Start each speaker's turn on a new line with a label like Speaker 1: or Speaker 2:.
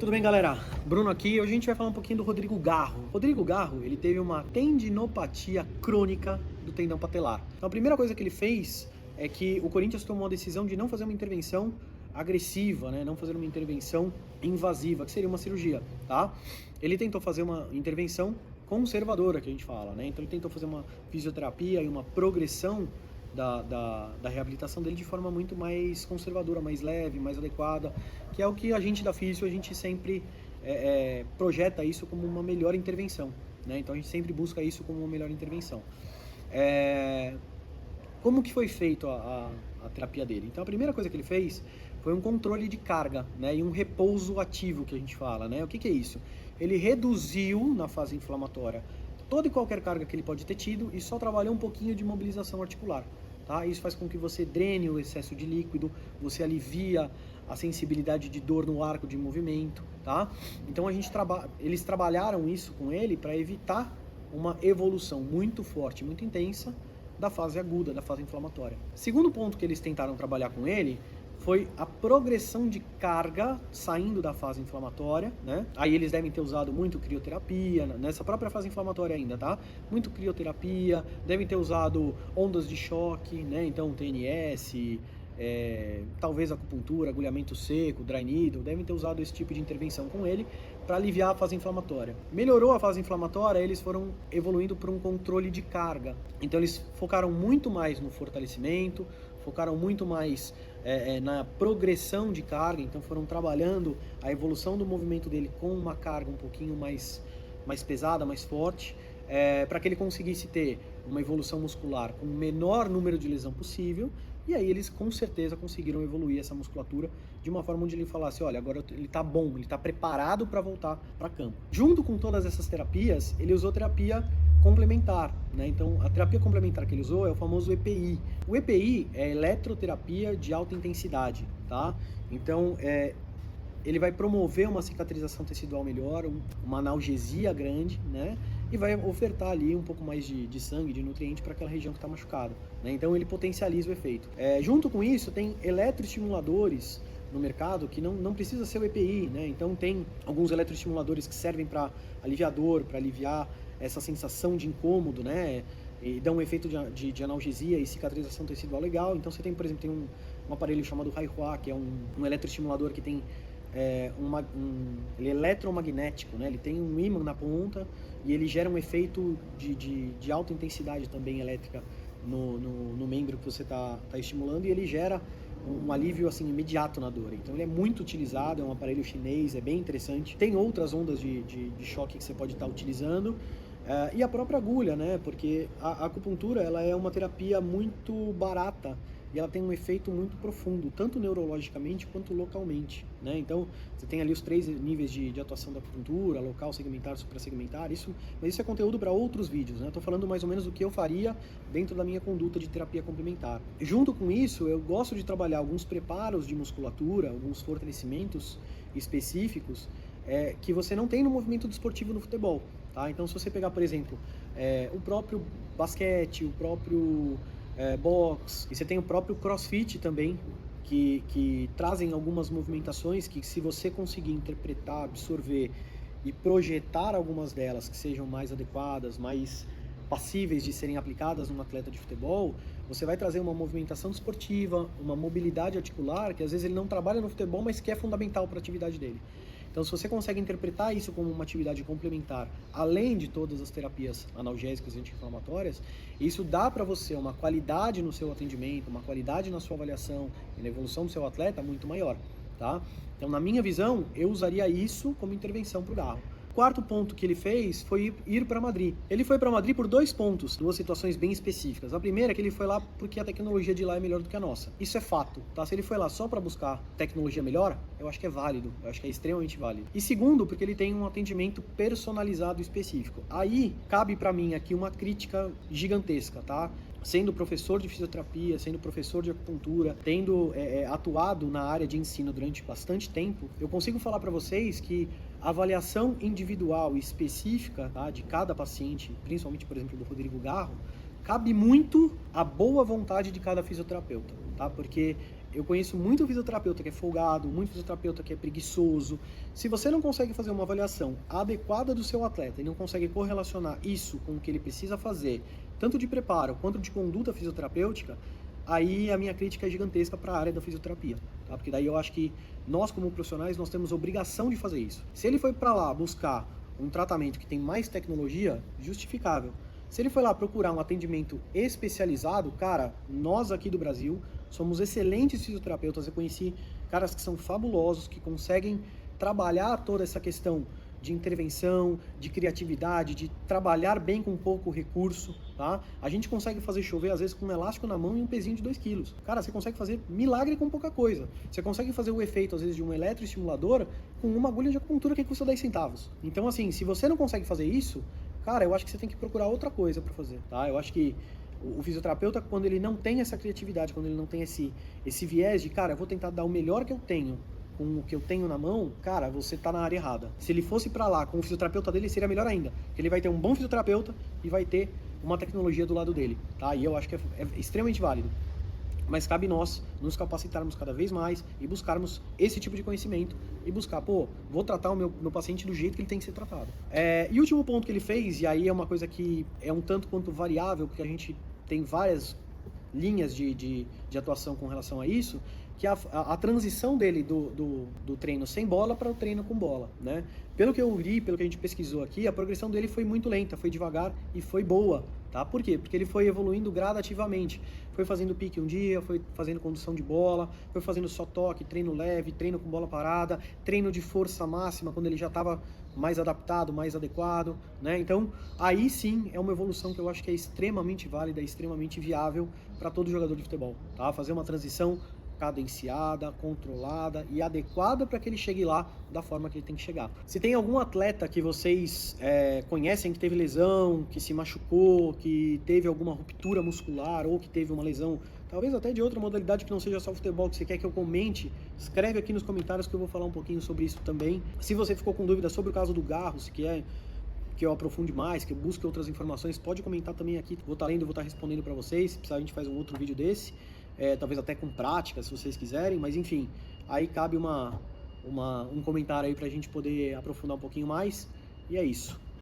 Speaker 1: Tudo bem, galera? Bruno aqui. Hoje a gente vai falar um pouquinho do Rodrigo Garro. Rodrigo Garro, ele teve uma tendinopatia crônica do tendão patelar. Então a primeira coisa que ele fez é que o Corinthians tomou a decisão de não fazer uma intervenção agressiva, né? Não fazer uma intervenção invasiva, que seria uma cirurgia, tá? Ele tentou fazer uma intervenção conservadora, que a gente fala, né? Então ele tentou fazer uma fisioterapia e uma progressão da reabilitação dele de forma muito mais conservadora, mais leve, mais adequada, que é o que a gente da Físio, a gente sempre projeta isso como uma melhor intervenção, né? Então a gente sempre busca isso como uma melhor intervenção. Como que foi feito a terapia dele? Então a primeira coisa que ele fez foi um controle de carga, né? E um repouso ativo, que a gente fala, né? O que é isso? Ele reduziu na fase inflamatória toda e qualquer carga que ele pode ter tido e só trabalhou um pouquinho de mobilização articular. Tá? Isso faz com que você drene o excesso de líquido, você alivia a sensibilidade de dor no arco de movimento. Tá? Então eles trabalharam isso com ele para evitar uma evolução muito forte, muito intensa da fase aguda, da fase inflamatória. Segundo ponto que eles tentaram trabalhar com ele foi a progressão de carga saindo da fase inflamatória, né? Aí eles devem ter usado muito crioterapia, nessa própria fase inflamatória ainda, tá? Muito crioterapia, devem ter usado ondas de choque, né? Então TNS, talvez acupuntura, agulhamento seco, dry needle, devem ter usado esse tipo de intervenção com ele para aliviar a fase inflamatória. Melhorou a fase inflamatória, eles foram evoluindo para um controle de carga. Então eles focaram muito mais no fortalecimento, focaram muito mais na progressão de carga, então foram trabalhando a evolução do movimento dele com uma carga um pouquinho mais pesada, mais forte, para que ele conseguisse ter uma evolução muscular com o menor número de lesão possível, e aí eles com certeza conseguiram evoluir essa musculatura de uma forma onde ele falasse, olha, agora ele está bom, ele está preparado para voltar para campo. Junto com todas essas terapias, ele usou terapia complementar, né? Então a terapia complementar que ele usou é o famoso EPI. O EPI é eletroterapia de alta intensidade, tá? Então ele vai promover uma cicatrização tecidual melhor, uma analgesia grande, né? E vai ofertar ali um pouco mais de sangue, de nutriente para aquela região que está machucada, né? Então ele potencializa o efeito. Junto com isso tem eletroestimuladores no mercado que não precisa ser o EPI, né? Então tem alguns eletroestimuladores que servem para aliviar dor, para aliviar essa sensação de incômodo, né? E dão um efeito de analgesia e cicatrização tecidual legal. Então você tem, por exemplo, um aparelho chamado Haihua, que é um eletroestimulador que tem ele é eletromagnético, né? Ele tem um ímã na ponta e ele gera um efeito de alta intensidade também elétrica no membro que você está estimulando, e ele gera um alívio assim imediato na dor. Então ele é muito utilizado, é um aparelho chinês, é bem interessante. Tem outras ondas de choque que você pode estar utilizando. E a própria agulha, né? Porque a acupuntura ela é uma terapia muito barata e ela tem um efeito muito profundo, tanto neurologicamente quanto localmente, né? Então você tem ali os 3 níveis de atuação da acupuntura: local, segmentar, suprassegmentar. Mas isso é conteúdo para outros vídeos, né? Estou falando mais ou menos do que eu faria dentro da minha conduta de terapia complementar. Junto com isso, eu gosto de trabalhar alguns preparos de musculatura, alguns fortalecimentos específicos que você não tem no movimento desportivo no futebol, tá? Então se você pegar, por exemplo, o próprio basquete, o próprio boxe, e você tem o próprio crossfit também, que trazem algumas movimentações que, se você conseguir interpretar, absorver e projetar algumas delas que sejam mais adequadas, mais passíveis de serem aplicadas num atleta de futebol, você vai trazer uma movimentação desportiva, uma mobilidade articular que às vezes ele não trabalha no futebol, mas que é fundamental para a atividade dele. Então, se você consegue interpretar isso como uma atividade complementar, além de todas as terapias analgésicas e anti-inflamatórias, isso dá para você uma qualidade no seu atendimento, uma qualidade na sua avaliação e na evolução do seu atleta muito maior, tá? Então, na minha visão, eu usaria isso como intervenção para o Garro. O quarto ponto que ele fez foi ir para Madrid. Ele foi para Madrid por 2 pontos, 2 situações bem específicas. A primeira é que ele foi lá porque a tecnologia de lá é melhor do que a nossa. Isso é fato, tá? Se ele foi lá só para buscar tecnologia melhor, eu acho que é válido, eu acho que é extremamente válido. E segundo, porque ele tem um atendimento personalizado específico. Aí cabe para mim aqui uma crítica gigantesca, tá? Sendo professor de fisioterapia, sendo professor de acupuntura, tendo atuado na área de ensino durante bastante tempo, eu consigo falar para vocês que a avaliação individual e específica, tá, de cada paciente, principalmente, por exemplo, do Rodrigo Garro, cabe muito à boa vontade de cada fisioterapeuta, tá? Porque eu conheço muito fisioterapeuta que é folgado, muito fisioterapeuta que é preguiçoso. Se você não consegue fazer uma avaliação adequada do seu atleta e não consegue correlacionar isso com o que ele precisa fazer, tanto de preparo quanto de conduta fisioterapêutica, aí a minha crítica é gigantesca para a área da fisioterapia, tá? Porque daí eu acho que nós, como profissionais, nós temos obrigação de fazer isso. Se ele foi para lá buscar um tratamento que tem mais tecnologia, justificável. Se ele foi lá procurar um atendimento especializado, cara, nós aqui do Brasil somos excelentes fisioterapeutas. Eu conheci caras que são fabulosos, que conseguem trabalhar toda essa questão de intervenção, de criatividade, de trabalhar bem com pouco recurso, tá? A gente consegue fazer chover, às vezes, com um elástico na mão e um pezinho de 2 quilos. Cara, você consegue fazer milagre com pouca coisa. Você consegue fazer o efeito, às vezes, de um eletroestimulador com uma agulha de acupuntura que custa 10 centavos. Então, assim, se você não consegue fazer isso, cara, eu acho que você tem que procurar outra coisa para fazer, tá? Eu acho que o fisioterapeuta, quando ele não tem essa criatividade, quando ele não tem esse viés de, cara, eu vou tentar dar o melhor que eu tenho com o que eu tenho na mão, cara, você tá na área errada. Se ele fosse para lá com o fisioterapeuta dele, seria melhor ainda, porque ele vai ter um bom fisioterapeuta e vai ter uma tecnologia do lado dele, tá? E eu acho que é extremamente válido. Mas cabe nós nos capacitarmos cada vez mais e buscarmos esse tipo de conhecimento e buscar, pô, vou tratar o meu paciente do jeito que ele tem que ser tratado. E o último ponto que ele fez, e aí é uma coisa que é um tanto quanto variável, porque a gente tem várias linhas de atuação com relação a isso, que a transição dele do treino sem bola para o treino com bola, né? Pelo que eu li, pelo que a gente pesquisou aqui, a progressão dele foi muito lenta, foi devagar e foi boa, tá? Por quê? Porque ele foi evoluindo gradativamente. Foi fazendo pique um dia, foi fazendo condução de bola, foi fazendo só toque, treino leve, treino com bola parada, treino de força máxima quando ele já estava mais adaptado, mais adequado, né? Então, aí sim é uma evolução que eu acho que é extremamente válida, extremamente viável para todo jogador de futebol, tá? Fazer uma transição cadenciada, controlada e adequada para que ele chegue lá da forma que ele tem que chegar. Se tem algum atleta que vocês conhecem que teve lesão, que se machucou, que teve alguma ruptura muscular ou que teve uma lesão, talvez até de outra modalidade que não seja só futebol, que você quer que eu comente, escreve aqui nos comentários que eu vou falar um pouquinho sobre isso também. Se você ficou com dúvida sobre o caso do Garro, se quer que eu aprofunde mais, que eu busque outras informações, pode comentar também aqui, vou estar lendo, vou estar respondendo para vocês. Se precisar, a gente faz um outro vídeo desse, talvez até com prática, se vocês quiserem, mas enfim, aí cabe um comentário aí para a gente poder aprofundar um pouquinho mais, e é isso.